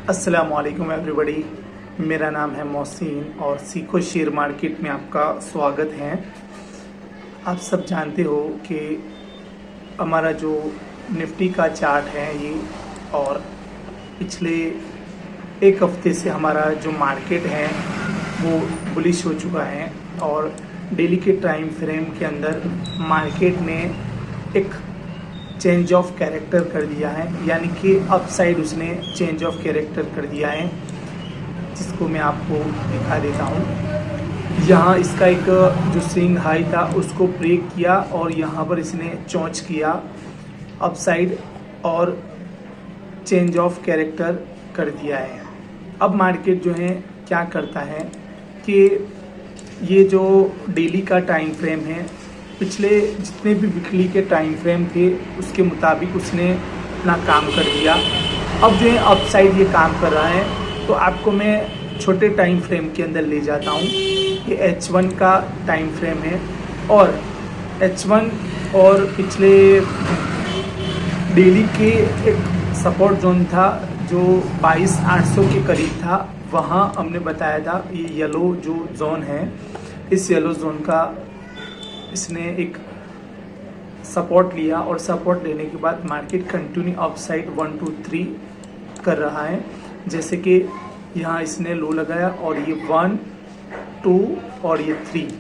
अस्सलामुअलैकुम एवरीबॉडी, मेरा नाम है मोहसिन और सीखो शेयर मार्केट में आपका स्वागत है। आप सब जानते हो कि हमारा जो निफ्टी का चार्ट है ये, और पिछले एक हफ्ते से हमारा जो मार्केट है वो बुलिश हो चुका है और डेली के टाइम फ्रेम के अंदर मार्केट ने एक चेंज ऑफ कैरेक्टर कर दिया है, यानी कि अपसाइड उसने चेंज ऑफ कैरेक्टर कर दिया है, जिसको मैं आपको दिखा देता हूँ। यहाँ इसका एक जो स्विंग हाई था उसको ब्रेक किया और यहाँ पर इसने चौंच किया अपसाइड और चेंज ऑफ कैरेक्टर कर दिया है। अब मार्केट जो है क्या करता है कि ये जो डेली का टाइम फ्रेम है, पिछले जितने भी वीकली के टाइम फ्रेम थे उसके मुताबिक उसने अपना काम कर दिया। अब जो है अपसाइड ये काम कर रहा है, तो आपको मैं छोटे टाइम फ्रेम के अंदर ले जाता हूँ। ये H1 का टाइम फ्रेम है और H1 और पिछले डेली के एक सपोर्ट जोन था जो 22,800 के करीब था, वहाँ हमने बताया था ये येलो जो जोन है, इस येलो जोन का इसने एक सपोर्ट लिया और सपोर्ट लेने के बाद मार्केट कंटिन्यू अपसाइड 1 2 3 कर रहा है। जैसे कि यहाँ इसने लो लगाया और ये 1 2 और ये 3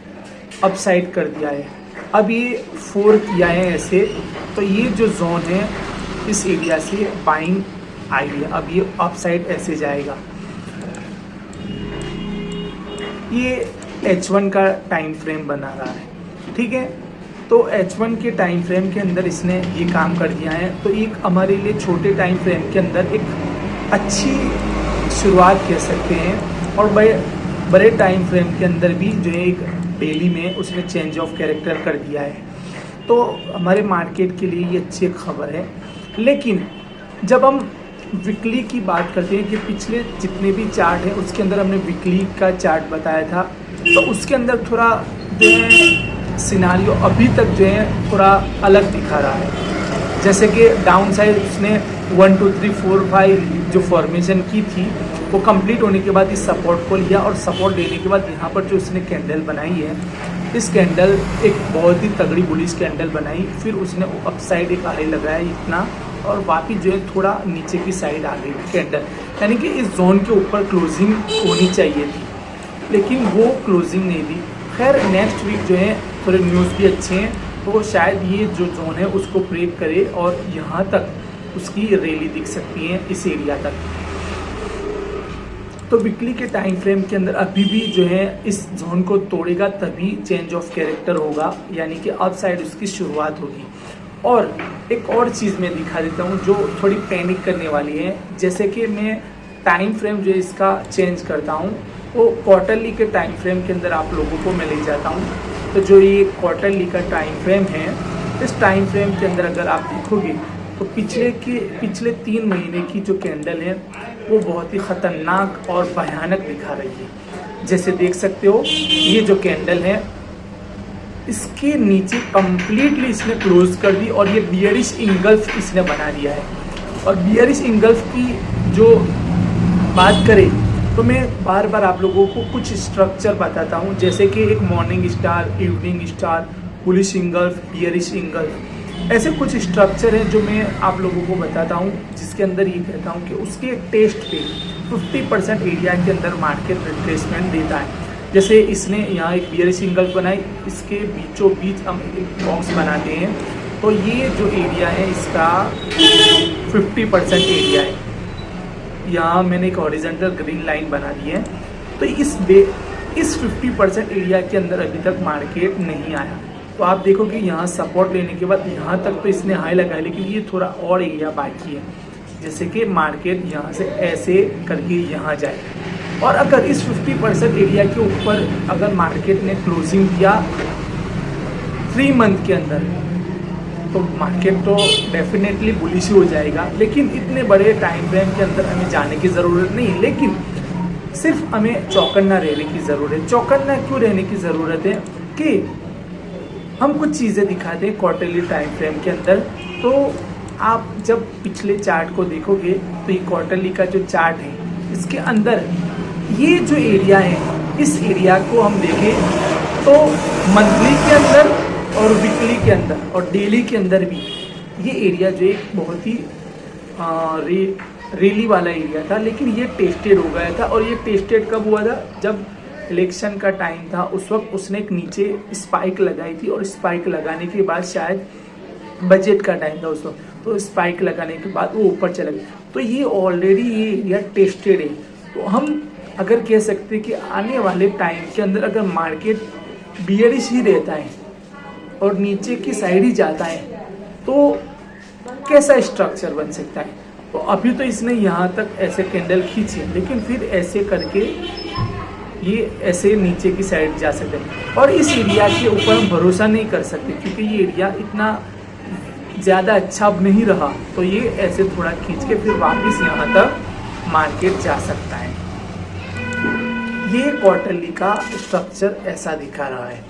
अपसाइड कर दिया है। अब ये 4 किया है ऐसे, तो ये जो जोन है इस एरिया से बाइंग आई है। अब ये अपसाइड ऐसे जाएगा। ये H1 का टाइम फ्रेम बना रहा है, ठीक है। तो H1 के टाइम फ्रेम के अंदर इसने ये काम कर दिया है, तो एक हमारे लिए छोटे टाइम फ्रेम के अंदर एक अच्छी शुरुआत कह सकते हैं। और बड़े टाइम फ्रेम के अंदर भी जो है एक डेली में उसने चेंज ऑफ कैरेक्टर कर दिया है, तो हमारे मार्केट के लिए ये अच्छी खबर है। लेकिन जब हम वीकली की बात करते हैं कि पिछले जितने भी चार्ट हैं उसके अंदर हमने वीकली का चार्ट बताया था, तो उसके अंदर थोड़ा जो है सिनारियो अभी तक जो है थोड़ा अलग दिखा रहा है। जैसे कि डाउन साइड उसने 1 2 3 4 5 जो फॉर्मेशन की थी वो कंप्लीट होने के बाद इस सपोर्ट को लिया और सपोर्ट लेने के बाद यहाँ पर जो उसने कैंडल बनाई है, इस कैंडल एक बहुत ही तगड़ी बुलिश कैंडल बनाई। फिर उसने अपसाइड एक हाई लगाया इतना और वापिस जो है थोड़ा नीचे की साइड आ गई कैंडल, यानी कि इस जोन के ऊपर क्लोजिंग होनी चाहिए थी, लेकिन वो क्लोजिंग नहीं दी। खैर नेक्स्ट वीक जो है थोड़े न्यूज़ भी अच्छे हैं, तो शायद ये जो जोन है उसको ब्रेक करे और यहाँ तक उसकी रैली दिख सकती है इस एरिया तक। तो वीकली के टाइम फ्रेम के अंदर अभी भी जो है इस जोन को तोड़ेगा तभी चेंज ऑफ कैरेक्टर होगा, यानी कि अपसाइड उसकी शुरुआत होगी। और एक और चीज़ मैं दिखा देता हूँ जो थोड़ी पैनिक करने वाली है। जैसे कि मैं टाइम फ्रेम जो है इसका चेंज करता हूँ, वो क्वार्टरली के टाइम फ्रेम के अंदर आप लोगों को मैं ले जाता हूँ। तो जो ये क्वार्टरली का टाइम फ्रेम है, इस टाइम फ्रेम के अंदर अगर आप देखोगे तो पिछले 3 महीने की जो कैंडल है वो बहुत ही ख़तरनाक और भयानक दिखा रही है। जैसे देख सकते हो ये जो कैंडल है इसके नीचे कम्प्लीटली इसने क्लोज कर दी और ये बियरिश इंगल्फ इसने बना दिया है। और बियरिश इंगल्फ की जो बात करें तो मैं बार बार आप लोगों को कुछ स्ट्रक्चर बताता हूँ, जैसे कि एक morning star, evening star, bullish engulf, bearish engulf, ऐसे कुछ स्ट्रक्चर हैं जो मैं आप लोगों को बताता हूँ, जिसके अंदर ये कहता हूँ कि उसके टेस्ट पे 50% एरिया के अंदर मार्केट रिट्रेसमेंट देता है। जैसे इसने यहाँ एक बियरिश इंगल्फ बनाई, इसके बीचों बीच हम एक बॉक्स बनाते हैं, तो ये जो एरिया है इसका 50% एरिया है। यहाँ मैंने एक हॉरिजॉन्टल ग्रीन लाइन बना दी है, तो इस 50% एरिया के अंदर अभी तक मार्केट नहीं आया। तो आप देखो कि यहाँ सपोर्ट लेने के बाद यहाँ तक तो इसने हाई लगाया, लेकिन ये थोड़ा और एरिया बाकी है, जैसे कि मार्केट यहाँ से ऐसे करके यहाँ जाए। और अगर इस 50% एरिया के ऊपर अगर मार्केट ने क्लोजिंग किया 3 मंथ के अंदर, तो मार्केट तो डेफिनेटली बुलिश हो जाएगा। लेकिन इतने बड़े टाइम फ्रेम के अंदर हमें जाने की ज़रूरत नहीं, लेकिन सिर्फ हमें चौकन्ना रहने की ज़रूरत है। चौकन्ना क्यों रहने की ज़रूरत है कि हम कुछ चीज़ें दिखाते हैं क्वार्टरली टाइम फ्रेम के अंदर, तो आप जब पिछले चार्ट को देखोगे तो ये क्वार्टरली का जो चार्ट है इसके अंदर ये जो एरिया है, इस एरिया को हम देखें तो मंथली के अंदर और वीकली के अंदर और डेली के अंदर भी ये एरिया जो एक बहुत ही रैली वाला एरिया था, लेकिन ये टेस्टेड हो गया था। और ये टेस्टेड कब हुआ था? जब इलेक्शन का टाइम था, उस वक्त उसने एक नीचे स्पाइक लगाई थी और स्पाइक लगाने के बाद शायद बजट का टाइम था उस वक्त, तो स्पाइक लगाने के बाद वो ऊपर चला गया। तो ये ऑलरेडी ये एरिया टेस्टेड है। तो हम अगर कह सकते हैं कि आने वाले टाइम के अंदर अगर मार्केट बियरिश ही रहता है और नीचे की साइड ही जाता है तो कैसा स्ट्रक्चर बन सकता है? तो अभी तो इसने यहाँ तक ऐसे कैंडल खींची, लेकिन फिर ऐसे करके ये ऐसे नीचे की साइड जा सकते हैं। और इस एरिया के ऊपर हम भरोसा नहीं कर सकते क्योंकि ये एरिया इतना ज़्यादा अच्छा अब नहीं रहा, तो ये ऐसे थोड़ा खींच के फिर वापस यहाँ तक मार्केट जा सकता है। ये क्वार्टरली का स्ट्रक्चर ऐसा दिखा रहा है,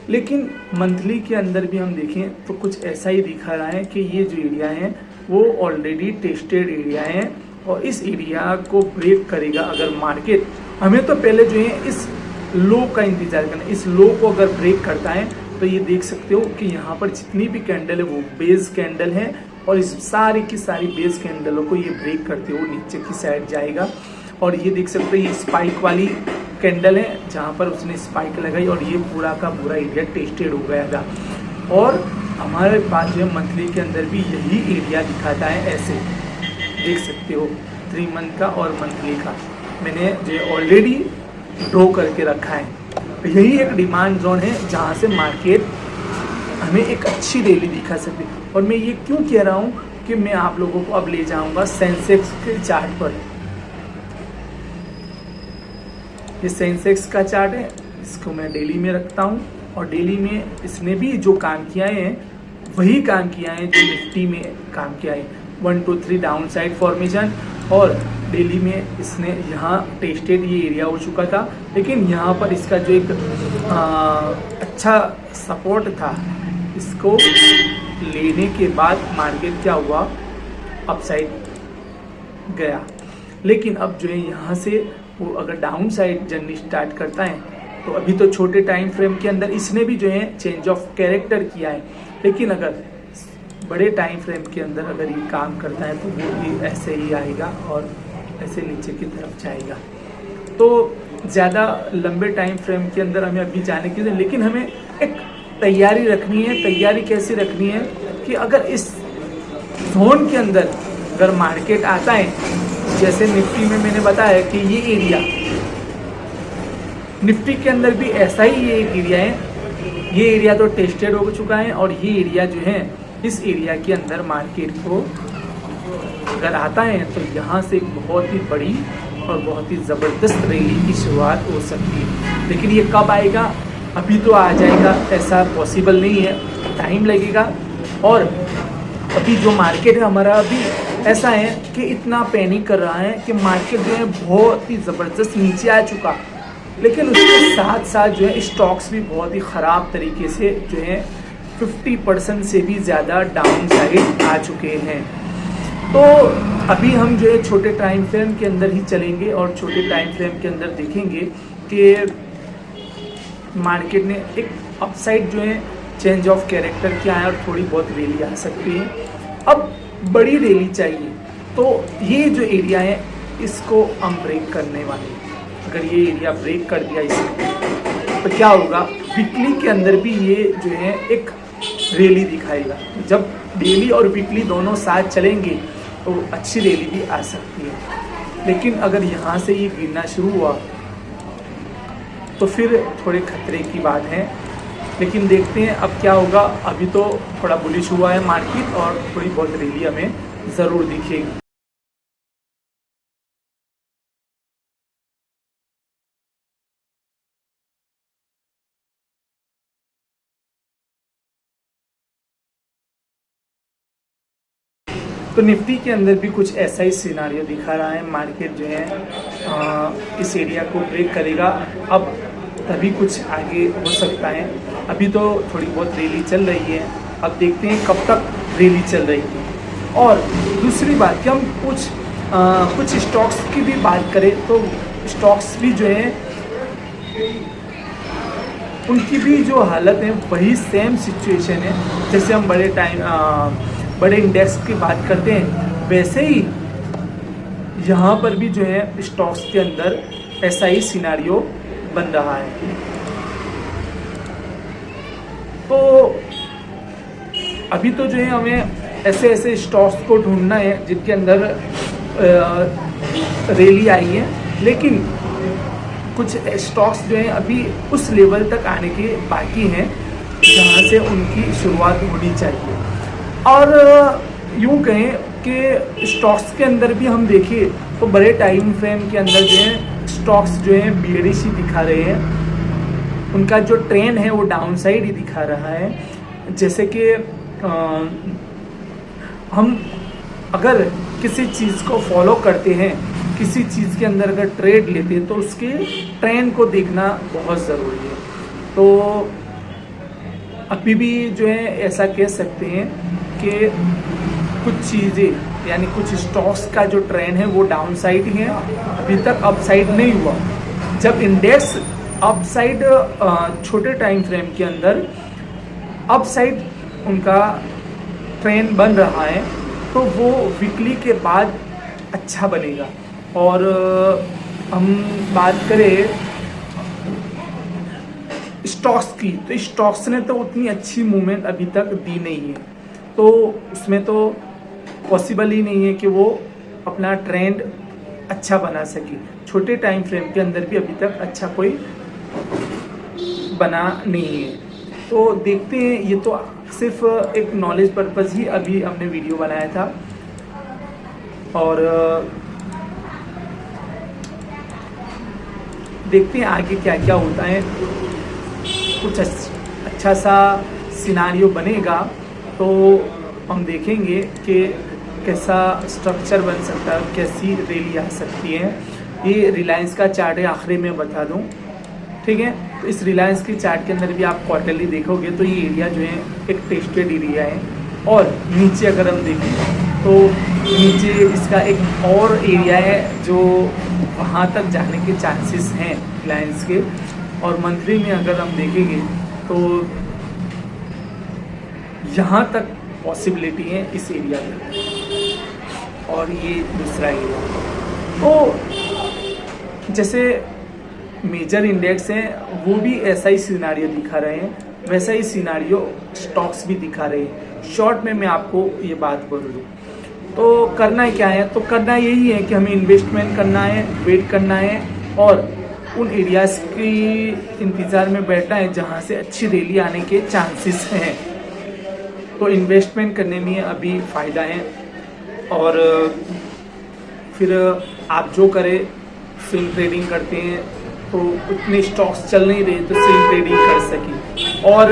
लेकिन मंथली के अंदर भी हम देखें तो कुछ ऐसा ही दिखा रहा है कि ये जो एरिया है वो ऑलरेडी टेस्टेड एरिया है और इस एरिया को ब्रेक करेगा अगर मार्केट। हमें तो पहले जो है इस लो का इंतजार करना है। इस लो को अगर ब्रेक करता है तो ये देख सकते हो कि यहाँ पर जितनी भी कैंडल है वो बेस कैंडल है और इस सारी की सारी बेस कैंडलों को ये ब्रेक करते हुए नीचे की साइड जाएगा। और ये देख सकते हो ये स्पाइक वाली कैंडल है जहाँ पर उसने स्पाइक लगाई और ये पूरा का पूरा एरिया टेस्टेड हो गया था। और हमारे पास जो है मंथली के अंदर भी यही एरिया दिखाता है, ऐसे देख सकते हो 3 मंथ का और मंथली का मैंने जो ऑलरेडी ड्रॉ करके रखा है। यही एक डिमांड जोन है जहाँ से मार्केट हमें एक अच्छी रैली दिखा सकती है। और मैं ये क्यों कह रहा हूँ कि मैं आप लोगों को अब ले जाऊँगा सेंसेक्स के चार्ट पर। ये सेंसेक्स का चार्ट है, इसको मैं डेली में रखता हूँ और डेली में इसने भी जो काम किया है वही काम किया है जो निफ्टी में काम किया है। 1 2 3 डाउन साइड फॉर्मेशन और डेली में इसने यहाँ टेस्टेड ये एरिया हो चुका था, लेकिन यहाँ पर इसका जो एक अच्छा सपोर्ट था इसको लेने के बाद मार्केट क्या हुआ, अपसाइड गया। लेकिन अब जो है यहाँ से वो अगर डाउन साइड जर्नी स्टार्ट करता है तो अभी तो छोटे टाइम फ्रेम के अंदर इसने भी जो है चेंज ऑफ कैरेक्टर किया है, लेकिन अगर बड़े टाइम फ्रेम के अंदर अगर ये काम करता है तो वो भी ऐसे ही आएगा और ऐसे नीचे की तरफ जाएगा। तो ज़्यादा लंबे टाइम फ्रेम के अंदर हमें अभी जाने की, लेकिन हमें एक तैयारी रखनी है। तैयारी कैसे रखनी है कि अगर इस जोन के अंदर अगर मार्केट आता है, जैसे निफ्टी में मैंने बताया कि ये एरिया निफ्टी के अंदर भी ऐसा ही ये एक एरिया है। ये एरिया तो टेस्टेड हो चुका है और ये एरिया जो है इस एरिया के अंदर मार्केट को अगर आता है तो यहाँ से एक बहुत ही बड़ी और बहुत ही ज़बरदस्त रैली की शुरुआत हो सकती है। लेकिन ये कब आएगा, अभी तो आ जाएगा ऐसा पॉसिबल नहीं है, टाइम लगेगा। और अभी जो मार्केट है हमारा अभी ऐसा है कि इतना पैनिक कर रहा है कि मार्केट जो है बहुत ही ज़बरदस्त नीचे आ चुका, लेकिन उसके साथ साथ जो है स्टॉक्स भी बहुत ही ख़राब तरीके से जो है 50% से भी ज़्यादा डाउन साइड आ चुके हैं। तो अभी हम जो है छोटे टाइम फ्रेम के अंदर ही चलेंगे और छोटे टाइम फ्रेम के अंदर देखेंगे कि मार्केट ने एक अपसाइड जो है चेंज ऑफ कैरेक्टर किया है और थोड़ी बहुत रैली आ सकती है। अब बड़ी रैली चाहिए तो ये जो एरिया है इसको हम ब्रेक करने वाले। अगर ये एरिया ब्रेक कर दिया इसने तो क्या होगा, वीकली के अंदर भी ये जो है एक रैली दिखाएगा। जब डेली और वीकली दोनों साथ चलेंगे तो अच्छी रैली भी आ सकती है। लेकिन अगर यहाँ से ये गिरना शुरू हुआ तो फिर थोड़े खतरे की बात है। लेकिन देखते हैं अब क्या होगा। अभी तो थोड़ा बुलिश हुआ है मार्केट और थोड़ी बहुत रैली हमें ज़रूर दिखेगी। तो निफ्टी के अंदर भी कुछ ऐसा ही सिनारियो दिखा रहा है। मार्केट जो है इस एरिया को ब्रेक करेगा, अब तभी कुछ आगे हो सकता है। अभी तो थोड़ी बहुत रैली चल रही है, अब देखते हैं कब तक रैली चल रही है। और दूसरी बात कि हम कुछ स्टॉक्स की भी बात करें तो स्टॉक्स भी जो है उनकी भी जो हालत है वही सेम सिचुएशन है। जैसे हम बड़े इंडेक्स की बात करते हैं, वैसे ही यहाँ पर भी जो है स्टॉक्स के अंदर ऐसा ही सिनारियो बन रहा है। तो अभी तो जो है हमें ऐसे स्टॉक्स को ढूंढना है जिनके अंदर रैली आई है, लेकिन कुछ स्टॉक्स जो हैं अभी उस लेवल तक आने के बाकी हैं जहाँ से उनकी शुरुआत होनी चाहिए। और यूँ कहें कि स्टॉक्स के अंदर भी हम देखें तो बड़े टाइम फ्रेम के अंदर जो है स्टॉक्स जो हैं बेयरिश ही दिखा रहे हैं, उनका जो ट्रेंड है वो डाउन साइड ही दिखा रहा है। जैसे कि हम अगर किसी चीज़ को फॉलो करते हैं, किसी चीज़ के अंदर अगर ट्रेड लेते हैं तो उसके ट्रेंड को देखना बहुत ज़रूरी है। तो अभी भी जो है ऐसा कह सकते हैं कि कुछ चीज़ें यानी कुछ स्टॉक्स का जो ट्रेंड है वो डाउन साइड ही है, अभी तक अप साइड नहीं हुआ। जब इंडेक्स अप साइड छोटे टाइम फ्रेम के अंदर अप साइड उनका ट्रेंड बन रहा है तो वो वीकली के बाद अच्छा बनेगा। और हम बात करें स्टॉक्स की, तो स्टॉक्स ने तो उतनी अच्छी मूवमेंट अभी तक दी नहीं है, तो उसमें तो पॉसिबल ही नहीं है कि वो अपना ट्रेंड अच्छा बना सके। छोटे टाइम फ्रेम के अंदर भी अभी तक अच्छा कोई बना नहीं है। तो देखते हैं, ये तो सिर्फ एक नॉलेज पर्पस ही अभी हमने वीडियो बनाया था। और देखते हैं आगे क्या क्या होता है। कुछ अच्छा सा सिनारियो बनेगा तो हम देखेंगे कि कैसा स्ट्रक्चर बन सकता है, कैसी रैली आ सकती है। ये रिलायंस का चार्ट है, आखिरी में बता दूं, ठीक है। तो इस रिलायंस के चार्ट के अंदर भी आप क्वार्टरली देखोगे तो ये एरिया जो है एक टेस्टेड एरिया है। और नीचे अगर हम देखें तो नीचे इसका एक और एरिया है जो वहाँ तक जाने के चांसेस हैं रिलायंस के। और मंथली में अगर हम देखेंगे तो यहाँ तक पॉसिबिलिटी है इस एरिया में। और ये दूसरा एरिया, तो जैसे मेजर इंडेक्स हैं वो भी ऐसा ही सिनारियो दिखा रहे हैं, वैसा ही सिनारियो स्टॉक्स भी दिखा रहे हैं। शॉर्ट में मैं आपको ये बात बोल दूँ तो करना क्या है, तो करना यही है कि हमें इन्वेस्टमेंट करना है, वेट करना है और उन एरियाज़ की इंतज़ार में बैठना है जहाँ से अच्छी रैली आने के चांसेस हैं। तो इन्वेस्टमेंट करने में अभी फ़ायदा है। और फिर आप जो करें, स्विंग ट्रेडिंग करते हैं तो उतने स्टॉक्स चल नहीं रहे तो स्विंग ट्रेडिंग कर सकें। और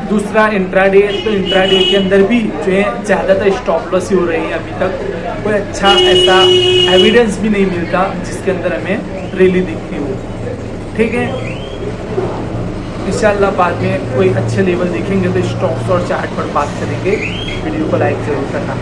दूसरा इंट्राडे, तो इंट्राडे के अंदर भी जो है ज़्यादातर स्टॉप लॉस ही हो रहे हैं। अभी तक कोई अच्छा ऐसा एविडेंस भी नहीं मिलता जिसके अंदर हमें रैली दिखती हो, ठीक है। इंशाल्लाह बाद में कोई अच्छे लेवल देखेंगे तो स्टॉक्स और चार्ट पर बात करेंगे। वीडियो को लाइक ज़रूर करना।